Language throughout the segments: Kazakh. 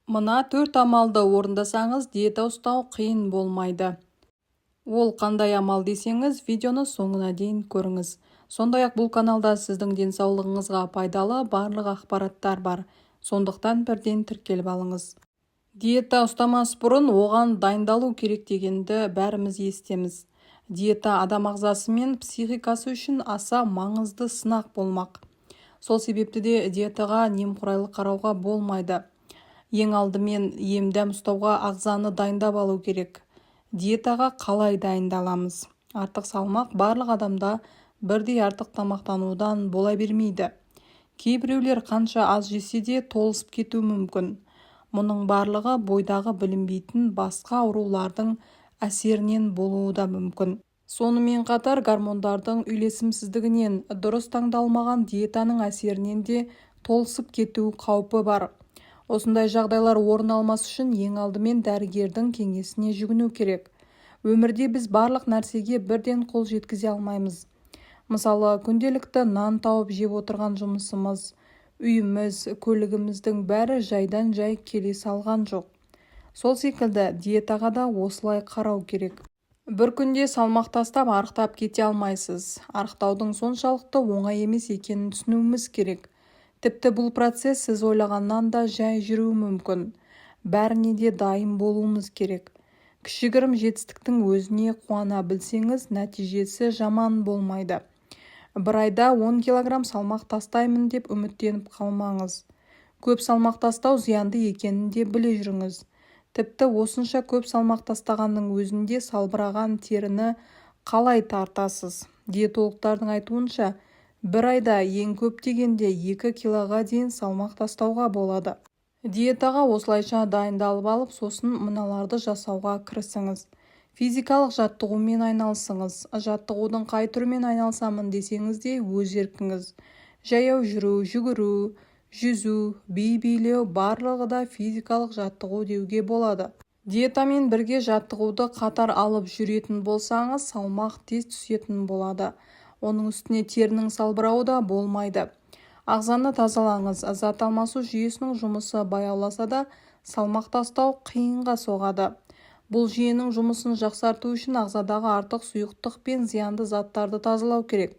Мына 4 амалды орындасаңыз, диета ұстау қиын болмайды. Ол қандай амал десеңіз, видеоны соңына дейін көріңіз. Сондай-ақ бұл каналда сіздің денсаулығыңызға пайдалы барлық ақпараттар бар. Сондықтан бірден тіркеліп алыңыз. Диета ұстамас бұрын оған дайындалу керек дегенді бәріміз естеміз. Диета адам ағзасы мен психикасы үшін аса маңызды сынақ болмақ. Сол себепті де диетаға немқұрайлы қарауға болмайды. Ең алдымен ем-дәм ұстауға ағзаны дайындап алу керек. Диетаға қалай дайындаламыз? Артық салмақ барлық адамда бірдей артық тамақтанудан бола бермейді. Кейбіреулер қанша аз жесе де толысып кетуі мүмкін. Мұның барлығы бойдағы білінбейтін басқа аурулардың әсерінен болуы да мүмкін. Сонымен қатар гормондардың үйлесімсіздігінен, дұрыс таңдалмаған диетаның әсерінен де толысып кету қаупі бар. Осындай жағдайлар орын алмас үшін ең алдымен дәрігердің кеңесіне жүгіну керек. Өмірде біз барлық нәрсеге бірден қол жеткізе алмаймыз. Мысалы, күнделікті нан тауып жеп отырған жұмысымыз, үйіміз, көлігіміздің бәрі жайдан жай келе салған жоқ. Сол секілді диетаға да осылай қарау керек. Бір күнде салмақ тастап арықтап кете алмайсыз. Арықтаудың соншалықты оңай емес екенін түсінуіміз керек. Тіпті бұл процесс сіз ойлағаннан да жай жүруі мүмкін. Бәріне де дайын болуымыз керек. Кішігірім жетістіктің өзіне қуана білсеңіз, нәтижесі жаман болмайды. Бір айда 10 килограмм салмақ тастаймын деп үміттеніп қалмаңыз. Көп салмақ тастау зиянды екенін де біле жүріңіз. Тіпті осынша көп салмақ тастағанның өзінде салбыраған теріні қалай тартасыз? Диетологтардың айтуынша, бір айда ең көп дегенде 2 килоға дейін салмақ тастауға болады. Диетаға осылайша дайындалып алып, сосын мыналарды жасауға кірісіңіз. Физикалық жаттығумен айналысыңыз. Жаттығудың қай түрімен айналысамын десеңіз де өз еркіңіз. Жаяу жүру, жүгіру, жүзу, би билеу барлығы да физикалық жаттығу деуге болады. Диетамен бірге жаттығуды қатар алып жүретін болсаңыз, салмақ тез түсетін болады. Оның үстіне терінің салбырауы да болмайды. Ағзаны тазалаңыз. Зат алмасу жүйесінің жұмысы баяуласа да, салмақ тастау қиынға соғады. Бұл жүйенің жұмысын жақсарту үшін ағзадағы артық сұйықтық пен зиянды заттарды тазалау керек.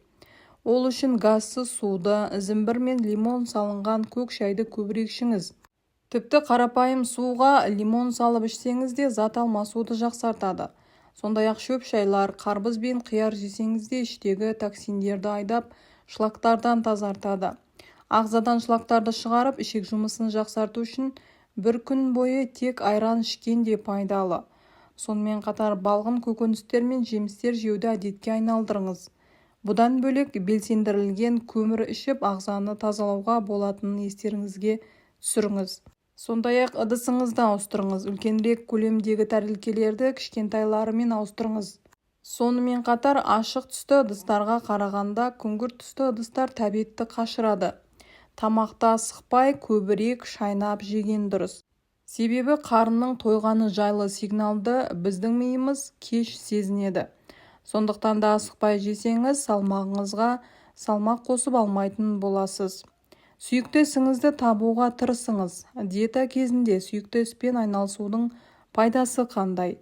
Ол үшін газсыз суды, зімбір мен лимон салынған көк шайды көбірек ішіңіз. Тіпті қарапайым суға лимон салып ішсеңіз де зат алмасуды жақсартады. Сондай-ақ шөп шайлар, қарбыз бен қияр жесеңіз де іштегі токсиндерді айдап, шлактардан тазартады. Ағзадан шлактарды шығарып, ішек жұмысын жақсарту үшін бір күн бойы тек айран ішкен де пайдалы. Сонымен қатар балғын көкөністер мен жемістер жеуді әдетке айналдырыңыз. Бұдан бөлек белсендірілген көмір ішіп ағзаны тазалауға болатынын естеріңізге түсіріңіз. Сондай-ақ ыдысыңызды ауыстырыңыз. Үлкенірек көлемдегі тәрелкелерді кішкентайларымен ауыстырыңыз. Сонымен қатар ашық түсті ыдыстарға қарағанда күңгірт түсті ыдыстар тәбетті қашырады. Тамақты асықпай көбірек шайнап жеген дұрыс. Себебі қарынның тойғаны жайлы сигналды біздің миымыз кеш сезінеді. Сондықтан да асықпай жесеңіз, салмағыңызға салмақ қосып алмайтын боласыз. Сүйікті ісіңізді табуға тырысыңыз. Диета кезінде сүйікті іспен айналысудың пайдасы қандай?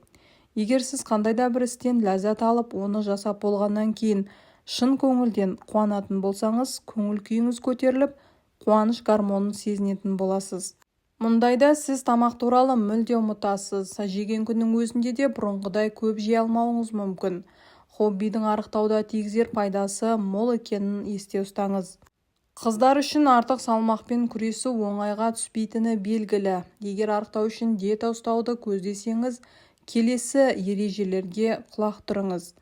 Егер сіз қандай да бір істен ләззат алып, оны жасап болғаннан кейін шын көңілден қуанатын болсаңыз, көңіл күйіңіз көтеріліп, қуаныш гормонын сезінетін боласыз. Мұндайда сіз тамақ туралы мүлде ұмытасыз. Жеген күннің өзінде де бұрынғыдай көп жей алмауыңыз мүмкін. Хоббидің арықтауда тигізер пайдасы мол екенін есте ұстаңыз. Қыздар үшін артық салмақпен күресу оңайға түспейтіні белгілі. Егер арықтау үшін диета ұстауды көздесеңіз, келесі ережелерге құлақ тұрыңыз.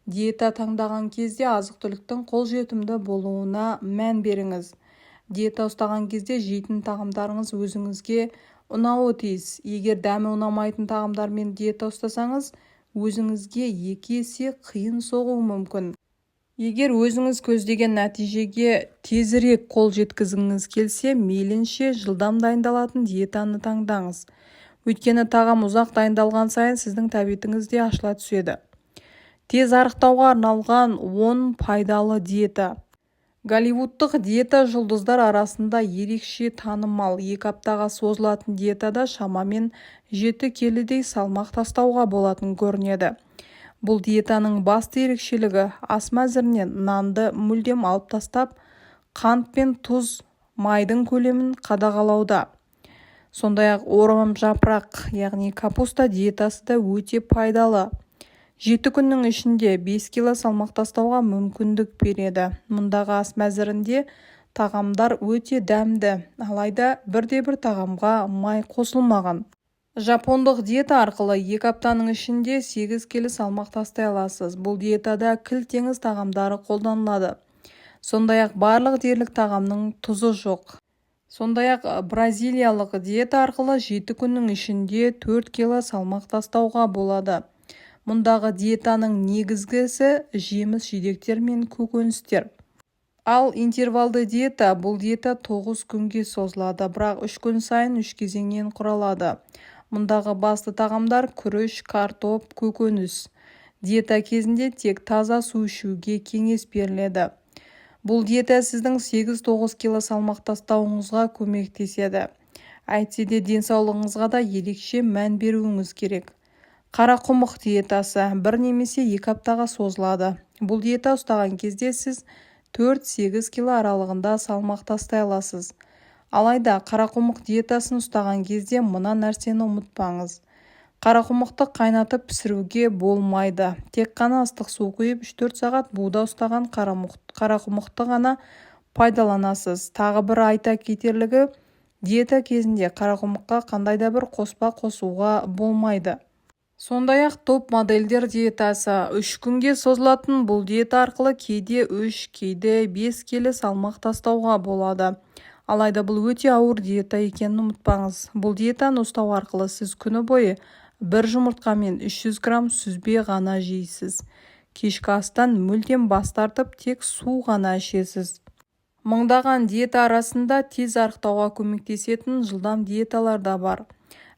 Диета таңдаған кезде азық-түліктің қолжетімді болуына мән беріңіз. Диета ұстаған кезде жейтін тағамдарыңыз өзіңізге ұнауы тиіс. Егер дәмі ұнамайтын тағамдармен диета ұстасаңыз, өзіңізге 2 есе қиын соғуы мүмкін. Егер өзіңіз көздеген нәтижеге тезірек қол жеткізгіңіз келсе, мейлінше жылдам дайындалатын диетаны таңдаңыз. Өйткені тағам ұзақ дайындалған сайын сіздің тәбетіңіз де ашыла түседі. Тез арықтауға арналған 10 пайдалы диета. Голливудтық диета жұлдыздар арасында ерекше танымал. 2 аптаға созылатын диетада шамамен 7 келідей салмақ тастауға болатын көрінеді. Бұл диетаның басты ерекшелігі ас мәзірінен нанды мүлдем алып тастап, қант пен тұз, майдың көлемін қадағалауда. Сондай-ақ орамам жапырақ, яғни капуста диетасы да өте пайдалы. 7 күннің ішінде 5 кило салмақ тастауға мүмкіндік береді. Мұндағы ас мәзірінде тағамдар өте дәмді, алайда бірде-бір тағамға май қосылмаған. Жапондық диета арқылы 2 аптаның ішінде 8 келі салмақ тастай аласыз. Бұл диетада кіл-теңіз тағамдары қолданылады. Сондай-ақ барлық дерлік тағамның тұзы жоқ. Сондай-ақ бразилиялық диета арқылы 7 күннің ішінде 4 кило салмақ тастауға болады. Мұндағы диетаның негізгісі жеміс-жидектер мен көкөністер. Ал интервалды диета, бұл диета 9 күнге созылады, бірақ 3 күн сайын 3 кезеңнен құралады. Мұндағы басты тағамдар күріш, картоп, көкөніс. Диета кезінде тек таза су ішуге кеңес беріледі. Бұл диета сіздің 8-9 кило салмақ тастауыңызға көмектеседі. Әйтсе де денсаулығыңызға да ерекше мән беруіңіз керек. Қарақұмық диетасы 1 немесе 2 аптаға созылады. Бұл диета ұстаған кезде сіз 4-8 кило аралығында салмақ тастай аласыз. Алайда қарақұмық диетасын ұстаған кезде мына нәрсені ұмытпаңыз. Қарақұмықты қайнатып пісіруге болмайды. Тек қана ыстық су құйып 3-4 сағат буда ұстаған қарақұмықты ғана пайдаланасыз. Тағы бір айта кетерлігі, диета кезінде қарақұмыққа қандай да бір қоспа қосуға болмайды. Сондай-ақ топ модельдер диетасы 3 күнге созылатын бұл диета арқылы кейде 3, кейде 5 келі салмақ тастауға болады. Алайда бұл өте ауыр диета екенін ұмытпаңыз. Бұл диетаны ұстау арқылы сіз күні бойы 1 жұмыртқа мен 300 грамм сүзбе ғана жейсіз. Кешкі астан мүлдем бас тартып, тек су ғана ішесіз. Мыңдаған диета арасында тез арықтауға көмектесетін жылдам диеталар да бар.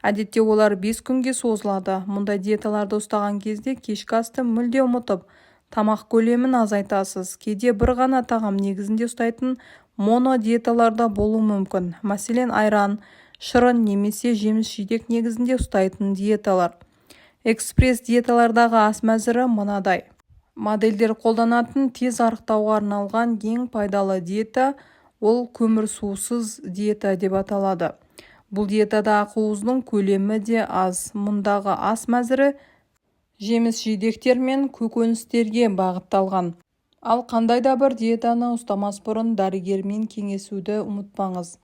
Әдетте олар 5 күнге созылады. Мұндай диеталарды ұстаған кезде кешкі асты мүлде ұмытып, тамақ көлемін азайтасыз. Кейде бір ғана тағам негізінде ұстайтын моно диеталарда болуы мүмкін. Мәселен, айран, шырын немесе жеміс-жидек негізінде ұстайтын диеталар. Экспресс диеталардағы ас мәзірі мынадай. Модельдер қолданатын тез арықтауға арналған ең пайдалы диета ол көмірсусыз диета деп аталады. Бұл диетада ақуыздың көлемі де аз. Мұндағы ас мәзірі жеміс-жидектер мен көкөністерге бағытталған. Ал қандай да бір диетаны ұстамас бұрын дәрігермен кеңесуді ұмытпаңыз.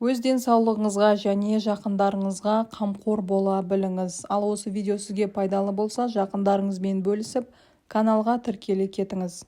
Өз денсаулығыңызға және жақындарыңызға қамқор бола біліңіз. Ал осы видео сізге пайдалы болса, жақындарыңызбен бөлісіп, каналға тіркеле кетіңіз.